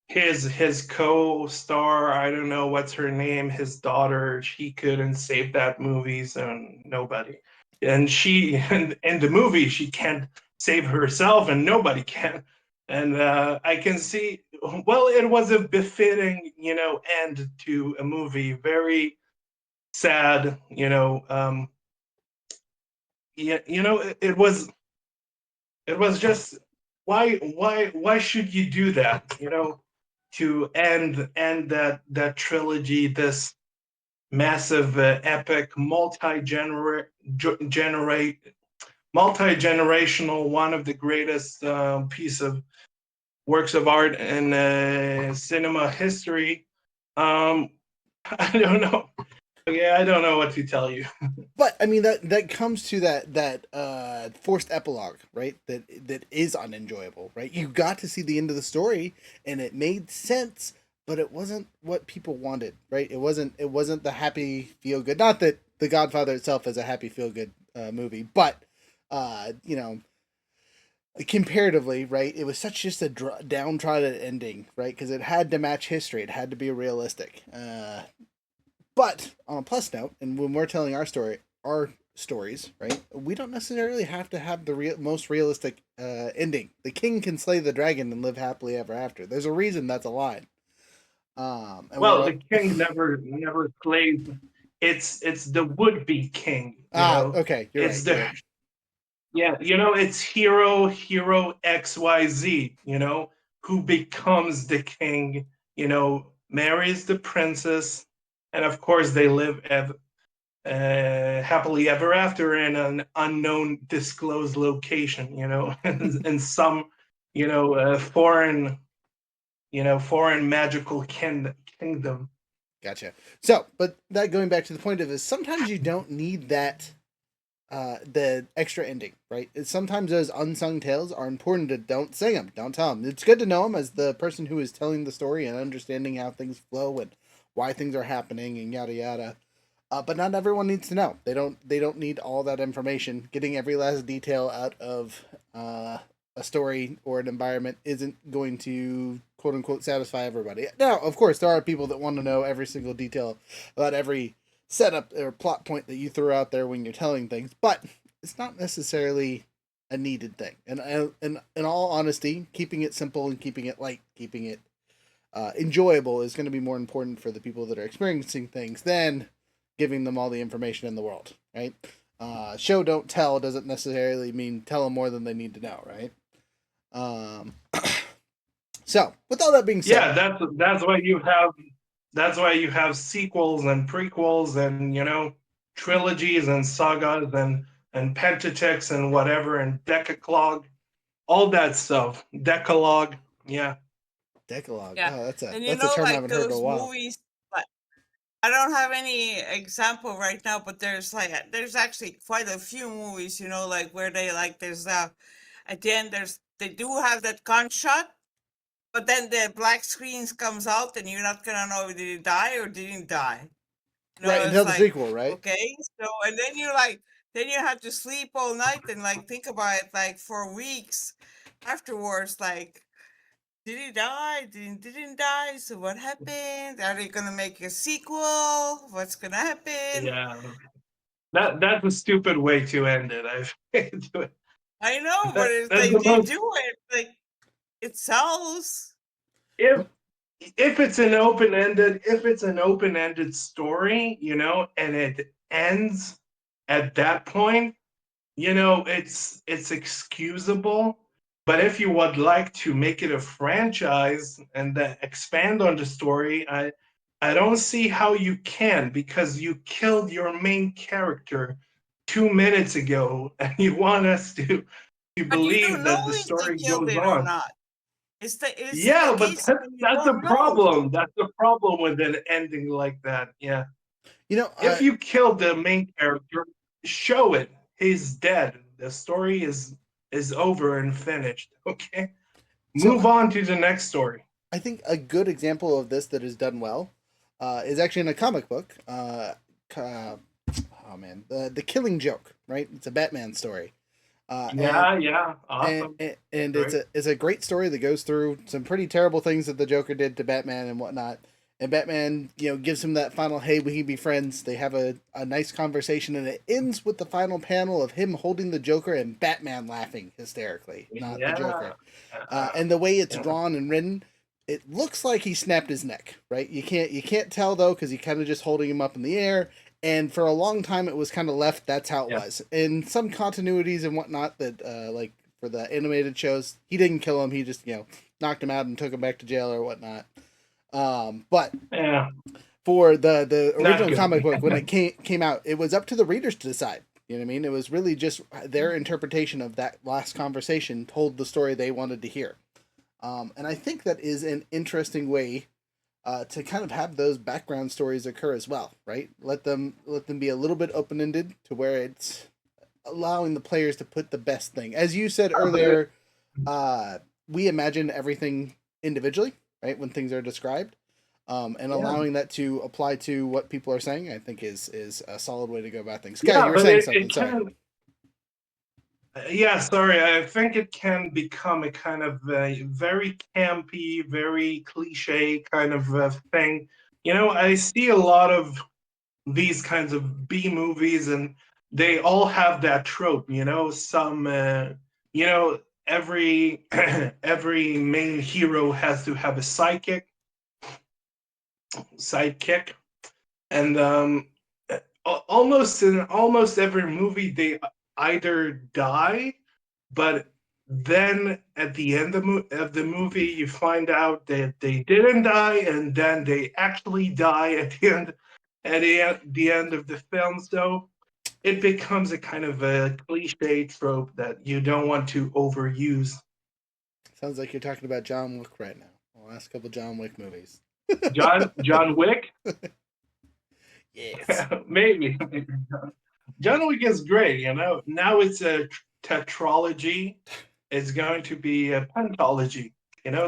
Speaker 3: his co-star, I don't know what's her name, his daughter, she couldn't save that movie, so nobody. And she in the movie she can't save herself, and nobody can. And I can see, well, it was a befitting, end to a movie. Very sad, yeah, it was just, why should you do that, to end that trilogy, this massive epic generate multi-generational, one of the greatest piece of works of art in cinema history. um I don't know. Yeah, I don't know what to tell you.
Speaker 2: but I mean that comes to that forced epilogue, right? That is unenjoyable, right? You got to see the end of the story, and it made sense, but it wasn't what people wanted, right? It wasn't the happy feel good. Not that The Godfather itself is a happy feel good movie, but you know, comparatively, right? It was such just a downtrodden ending, right? Because it had to match history. It had to be realistic. But on a plus note, and when we're telling our stories, right? We don't necessarily have to have the most realistic ending. The king can slay the dragon and live happily ever after. There's a reason that's a line. And
Speaker 3: Well,
Speaker 2: we're
Speaker 3: the king never plays. It's the would-be king,
Speaker 2: okay. You're
Speaker 3: it's
Speaker 2: right. You're
Speaker 3: the
Speaker 2: right.
Speaker 3: yeah, it's hero XYZ, who becomes the king, marries the princess, and of course they live happily ever after in an unknown disclosed location, in some, foreign, foreign magical kingdom.
Speaker 2: Gotcha. So, but that going back to the point of is sometimes you don't need that the extra ending, right? Sometimes those unsung tales are important to don't sing them, don't tell them. It's good to know them as the person who is telling the story and understanding how things flow and why things are happening and yada yada. But not everyone needs to know. They don't need all that information. Getting every last detail out of a story or an environment isn't going to quote unquote satisfy everybody. Now, of course, there are people that want to know every single detail about every setup or plot point that you throw out there when you're telling things, but it's not necessarily a needed thing. And in all honesty, keeping it simple and keeping it light, keeping it enjoyable is going to be more important for the people that are experiencing things than giving them all the information in the world, right? Show don't tell doesn't necessarily mean tell them more than they need to know, right? Um, so with all that being said,
Speaker 3: Yeah, that's why you have sequels and prequels and trilogies and sagas and pentateuchs and whatever and decalogue, all that stuff. Decalogue, yeah.
Speaker 2: Decalogue.
Speaker 4: Yeah.
Speaker 2: Oh,
Speaker 4: And
Speaker 2: that's a term I
Speaker 4: like
Speaker 2: haven't heard in a
Speaker 4: those
Speaker 2: while.
Speaker 4: movies, like I don't have any example right now, but there's actually quite a few movies, like where they like there's at the end they do have that gunshot, but then the black screens comes out and you're not gonna know did he die or didn't die.
Speaker 2: Right
Speaker 4: It's
Speaker 2: until the
Speaker 4: like,
Speaker 2: sequel, right?
Speaker 4: okay, so and then you have to sleep all night and like think about it like for weeks afterwards, like did he die? Didn't die? So what happened? Are they gonna make a sequel? What's gonna happen?
Speaker 3: Yeah. That's a stupid way to end it.
Speaker 4: I know, but it's
Speaker 3: That's
Speaker 4: like
Speaker 3: the
Speaker 4: they
Speaker 3: most
Speaker 4: do it like it sells.
Speaker 3: if if it's an open-ended story, and it ends at that point, it's excusable. But if you would like to make it a franchise and then expand on the story, I don't see how you can, because you killed your main character 2 minutes ago and you want us to
Speaker 4: But you don't
Speaker 3: believe
Speaker 4: know
Speaker 3: that the
Speaker 4: if they
Speaker 3: story
Speaker 4: killed
Speaker 3: goes
Speaker 4: it or
Speaker 3: on.
Speaker 4: not. It's in the
Speaker 3: Yeah, but
Speaker 4: case when you
Speaker 3: that's a
Speaker 4: don't know.
Speaker 3: problem. That's a problem with an ending like that. Yeah.
Speaker 2: You know,
Speaker 3: If you killed the main character, show it. He's dead. The story is over and finished. Okay.
Speaker 2: so
Speaker 3: Move on to the next story.
Speaker 2: I think a good example of this that is done well is actually in a comic book. Oh man, the Killing Joke, right? It's a Batman story. And
Speaker 3: Yeah, awesome.
Speaker 2: and
Speaker 3: Great.
Speaker 2: it's a great story that goes through some pretty terrible things that the Joker did to Batman and whatnot. And Batman, gives him that final, hey, we can be friends. They have a nice conversation, and it ends with the final panel of him holding the Joker and Batman laughing hysterically, not the Joker.
Speaker 3: Yeah.
Speaker 2: And the way it's
Speaker 3: Yeah.
Speaker 2: drawn and written, it looks like he snapped his neck, right? You can't tell though because he kind of just holding him up in the air, and for a long time it was kind of left. That's how it
Speaker 3: Yeah.
Speaker 2: was. In some continuities and whatnot that like for the animated shows, he didn't kill him. He just knocked him out and took him back to jail or whatnot. But
Speaker 3: Yeah.
Speaker 2: for the
Speaker 3: Not
Speaker 2: original
Speaker 3: good.
Speaker 2: comic book when it came out, it was up to the readers to decide. You know what I mean? It was really just their interpretation of that last conversation told the story they wanted to hear. And I think that is an interesting way to kind of have those background stories occur as well, right? Let them be a little bit open ended to where it's allowing the players to put the best thing. As you said earlier, we imagine everything individually, right? When things are described, and allowing that to apply to what people are saying, I think is a solid way to go about things. Guy, you were
Speaker 3: but
Speaker 2: saying
Speaker 3: it
Speaker 2: something. Sorry.
Speaker 3: can. Yeah, sorry. I think it can become a kind of a very campy, very cliche kind of thing. I see a lot of these kinds of B movies, and they all have that trope. Some, every every main hero has to have a sidekick, and almost in almost every movie they either die, but then at the end of the movie you find out that they didn't die, and then they actually die at the end of the film. So it becomes a kind of a cliche trope that you don't want to overuse.
Speaker 2: Sounds like you're talking about John Wick right now. The last couple John Wick movies.
Speaker 3: John Wick.
Speaker 2: Yes.
Speaker 3: Maybe. John Wick is great. Now it's a tetralogy. It's going to be a pentalogy.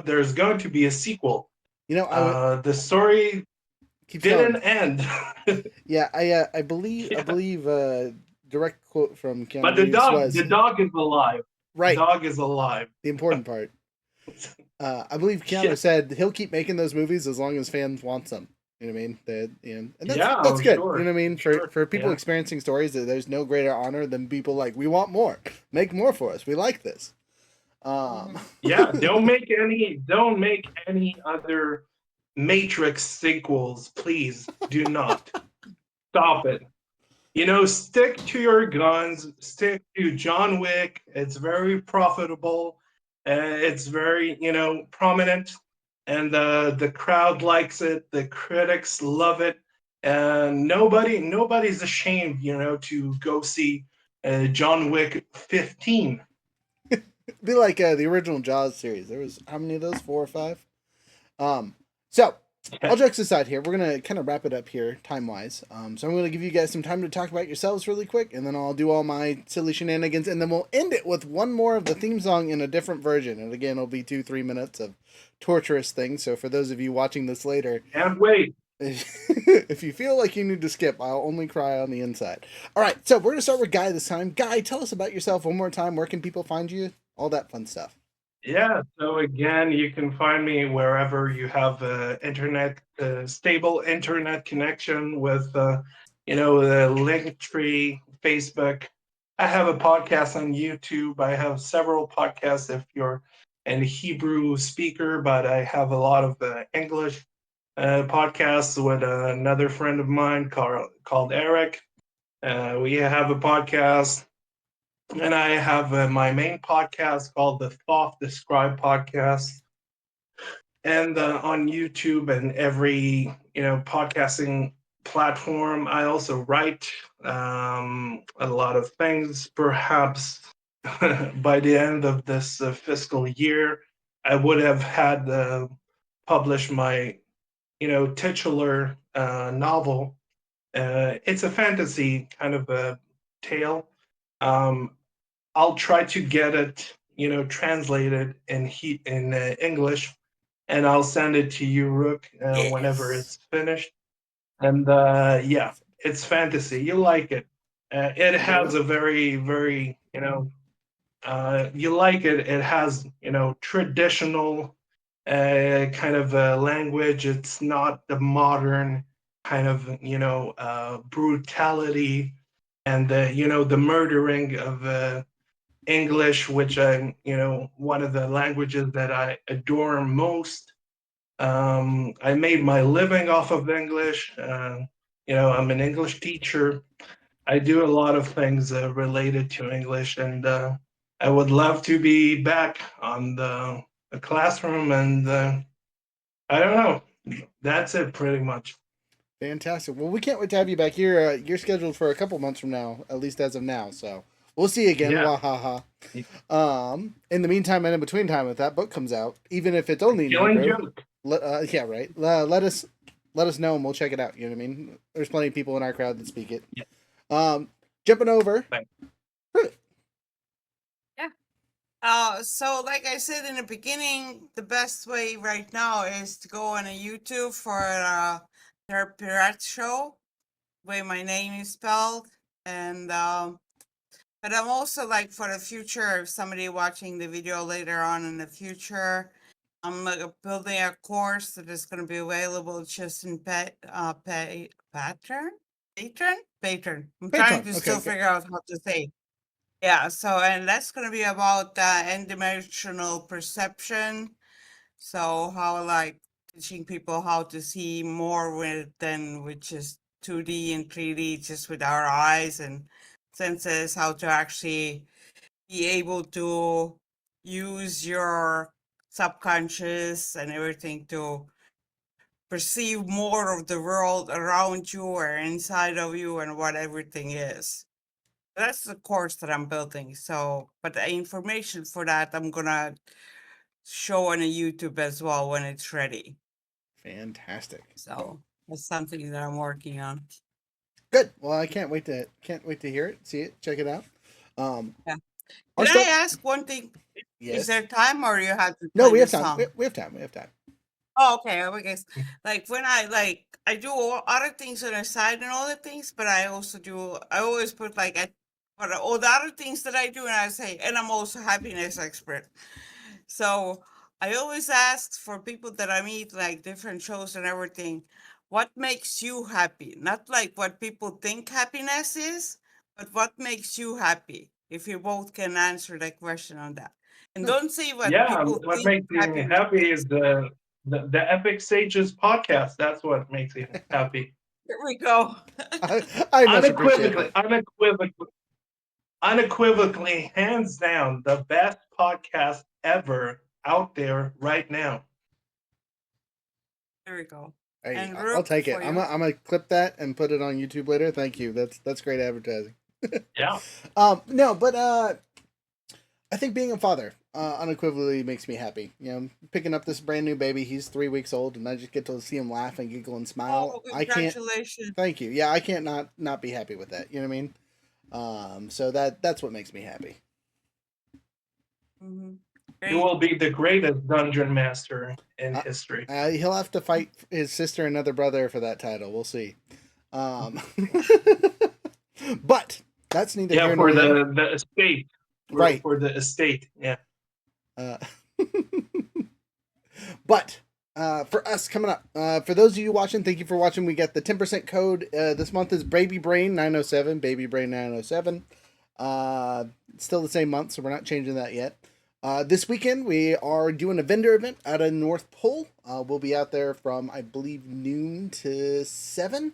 Speaker 3: There's going to be a sequel. The story
Speaker 2: Keeps
Speaker 3: didn't
Speaker 2: going.
Speaker 3: end.
Speaker 2: Yeah, I believe direct quote from Keanu
Speaker 3: But
Speaker 2: Reeves was
Speaker 3: the dog is alive.
Speaker 2: right.
Speaker 3: Dog is alive.
Speaker 2: The important part. I believe Keanu
Speaker 3: Yeah.
Speaker 2: said he'll keep making those movies as long as fans want them. You know what I mean? And that's good.
Speaker 3: Sure.
Speaker 2: You know what I mean? For people experiencing stories, there's no greater honor than people like, we want more. Make more for us. We like this.
Speaker 3: Yeah, don't make any other Matrix sequels, please. Do not. Stop it. Stick to your guns, stick to John Wick. It's very profitable. It's very, prominent, and the crowd likes it. The critics love it, and nobody's ashamed, to go see John Wick 15.
Speaker 2: It'd be like the original Jaws series. There was how many of those? 4 or 5. So all jokes aside, here we're gonna kind of wrap it up here time wise. So I'm gonna give you guys some time to talk about yourselves really quick, and then I'll do all my silly shenanigans, and then we'll end it with one more of the theme song in a different version. And again, it'll be 2-3 minutes of torturous things. So for those of you watching this later,
Speaker 3: Can't wait.
Speaker 2: if you feel like you need to skip, I'll only cry on the inside. All right, so we're gonna start with Guy this time. Guy, tell us about yourself one more time. Where can people find you? All that fun stuff.
Speaker 3: Yeah, so again, you can find me wherever you have stable internet connection with, the Linktree, Facebook. I have a podcast on YouTube. I have several podcasts if you're an Hebrew speaker, but I have a lot of English podcasts with another friend of mine called Eric. We have a podcast, and I have my main podcast called the Thoth Describe Podcast, and on YouTube and every podcasting platform. I also write a lot of things. Perhaps by the end of this fiscal year, I would have had published my titular novel. It's a fantasy kind of a tale. Um, I'll try to get it, translated in English, and I'll send it to you, Rook, whenever
Speaker 2: Yes.
Speaker 3: it's finished. And yeah, it's fantasy. You like it. It has a very, very, you like it. It has, traditional kind of language. It's not the modern kind of, brutality and the murdering of English, which I, one of the languages that I adore most. I made my living off of English. I'm an English teacher. I do a lot of things related to English, and I would love to be back on the classroom. And I don't know. That's it, pretty much.
Speaker 2: Fantastic. Well, we can't wait to have you back here. You're scheduled for a couple months from now, at least as of now. So we'll see you again.
Speaker 3: Yeah.
Speaker 2: Wahaha. In the meantime, and in between time, if that book comes out, even if it's only in
Speaker 3: Killing
Speaker 2: Hebrew,
Speaker 3: joke.
Speaker 2: yeah, right. Let us know, and we'll check it out. You know what I mean? There's plenty of people in our crowd that speak it.
Speaker 3: Yeah.
Speaker 2: Jumping over.
Speaker 3: Thanks.
Speaker 4: So like I said in the beginning, the best way right now is to go on a YouTube for their Piret show, the way my name is spelled, and but I'm also like for the future, if somebody watching the video later on in the future, I'm building a course that is going to be available just in Patreon. I'm trying to still figure out how to say. Yeah, so and that's going to be about n-dimensional perception. So how like teaching people how to see more with just 2D and 3D, just with our eyes and senses, how to actually be able to use your subconscious and everything to perceive more of the world around you or inside of you and what everything is. That's the course that I'm building. So, but the information for that I'm gonna show on a YouTube as well when it's ready.
Speaker 2: Fantastic.
Speaker 4: So that's something that I'm working on.
Speaker 2: Good. Well, I can't wait to hear it, see it, check it out.
Speaker 4: Yeah. Can I ask one thing?
Speaker 2: Yes.
Speaker 4: Is there time, or you have to?
Speaker 2: No, we have time. We have time. We have time.
Speaker 4: Oh, okay. I guess like when I do other things on the side and all the things, but I also do. I always put but all the other things that I do, and I say, and I'm also happiness expert. So I always ask for people that I meet, like different shows and everything, what makes you happy? Not like what people think happiness is, but what makes you happy? If you both can answer that question on that. And don't say what people
Speaker 3: What
Speaker 4: think
Speaker 3: makes you happy is the Epic Sages podcast. That's what makes you happy.
Speaker 4: Here we go.
Speaker 2: I much appreciate it.
Speaker 3: Unequivocally, hands down, the best podcast ever out there right now.
Speaker 4: Here we go.
Speaker 2: Hey,
Speaker 4: And
Speaker 2: I'll
Speaker 4: Rook
Speaker 2: take it.
Speaker 4: for
Speaker 2: I'm
Speaker 4: you.
Speaker 2: gonna clip that and put it on YouTube later. Thank you. That's great advertising.
Speaker 3: Yeah.
Speaker 2: No, but I think being a father unequivocally makes me happy. You know, picking up this brand new baby. He's 3 weeks old, and I just get to see him laugh and giggle and smile.
Speaker 4: Oh,
Speaker 2: I can't.
Speaker 4: congratulations.
Speaker 2: Thank you. Yeah, I can't not be happy with that. You know what I mean? So that's what makes me happy.
Speaker 4: Mm-hmm.
Speaker 3: You will be the greatest dungeon master in history.
Speaker 2: He'll have to fight his sister and other brother for that title. We'll see. But that's neither here nor
Speaker 3: for
Speaker 2: there.
Speaker 3: the estate.
Speaker 2: Right.
Speaker 3: For the estate. Yeah.
Speaker 2: But for us coming up, for those of you watching, thank you for watching. We got the 10% code. This month is Baby Brain 907. Baby Brain 907. Still the same month, so we're not changing that yet. This weekend we are doing a vendor event out of North Pole. We'll be out there from, I believe, noon to 7.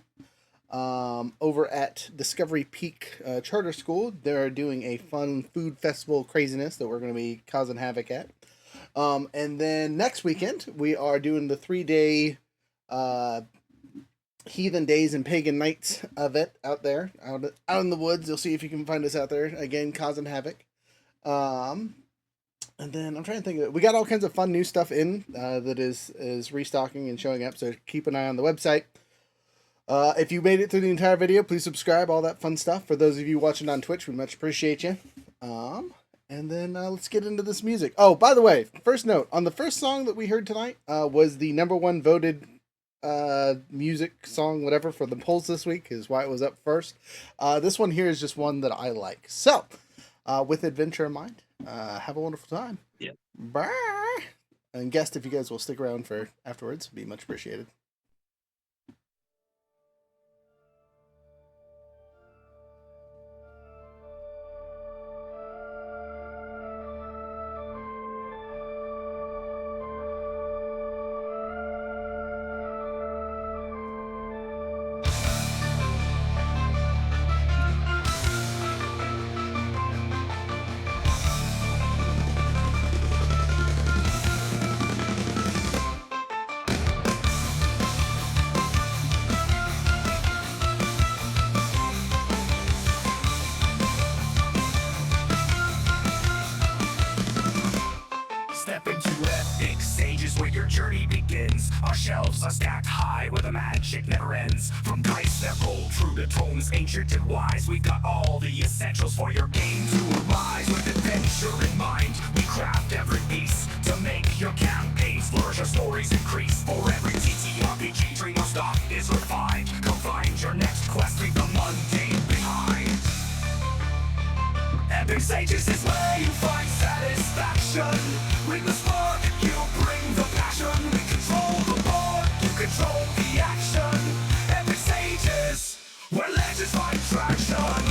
Speaker 2: Over at Discovery Peak Charter School. They're doing a fun food festival craziness that we're going to be causing havoc at. And then next weekend, we are doing the 3-day Heathen Days and Pagan Nights event out there, out in the woods. You'll see if you can find us out there, again, causing havoc. And then I'm trying to think of it. We got all kinds of fun new stuff in that is restocking and showing up, so keep an eye on the website. If you made it through the entire video, please subscribe, all that fun stuff. For those of you watching on Twitch, we much appreciate you. And then let's get into this music. Oh, by the way, first note, on the first song that we heard tonight was the #1 voted music song, whatever, for the polls this week, is why it was up first. This one here is just one that I like. So, with adventure in mind, have a wonderful time.
Speaker 3: Yeah.
Speaker 2: Bye. And guest, if you guys will stick around for afterwards, be much appreciated.
Speaker 1: Step into epic stages where your journey begins. Our shelves are stacked high where the magic never ends. From dice that roll true to tomes ancient and wise, we've got all the essentials for your game to arise. With adventure in mind, we craft every piece to make your campaigns flourish, our stories increase. For every TTRPG dream, our stock is refined. Come find your next quest, leave the mundane behind. Epic Sages is where you find satisfaction. With the spark, you bring the passion. We control the board, you control the action. Epic Sages, where legends find traction.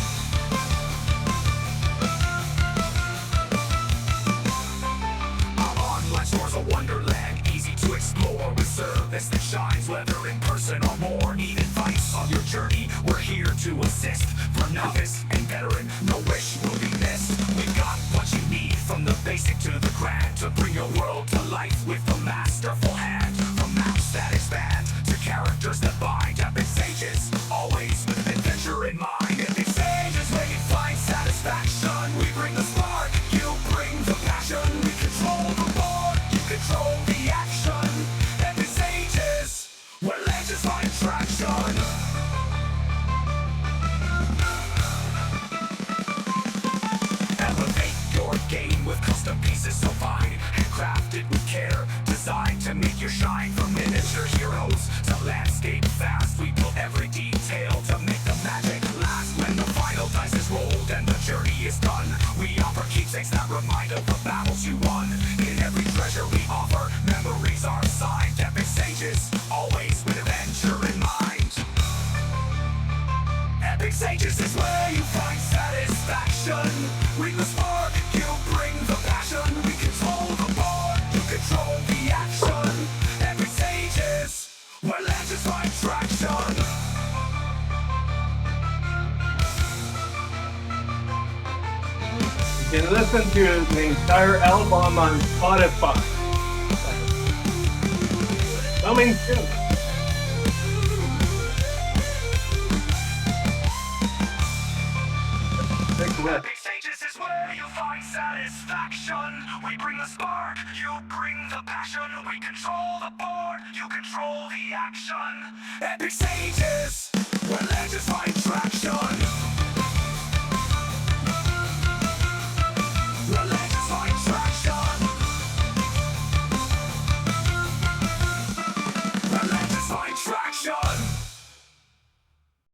Speaker 1: Our online store's a wonderland, easy to explore. With service that shines, whether in person or more. Need advice on your journey, we're here to assist. For novice and veteran, no wish will be missed. We've got what you need, from the basic to the grand, to bring your world to life with a masterful hand. From maps that expand to characters that bind. Epic Sages, always with adventure in mind. Epic Sages, where you find satisfaction. We bring the spark, you bring the passion. We control the board, you control the action. Epic Sages, where legends find traction. Elevate your game with custom pieces so fine, handcrafted with care, designed to make you shine. From miniature heroes to landscape fast, we built every detail to make the magic last. When the final dice is rolled and the journey is done, we offer keepsakes that remind of the battles you won. In every treasure we offer, memories are signed. Epic Sages, always with adventure in mind. Epic Sages is where you find satisfaction. With the spark, you bring the passion. We control the board, you control the action. Epic Sages, where legends find traction.
Speaker 3: You can listen to the entire album on Spotify. Coming soon. Big rip.
Speaker 1: Epic stages is where you find satisfaction. We bring the spark, you bring the passion. We control the board, you control the action. Epic stages, where legends find traction.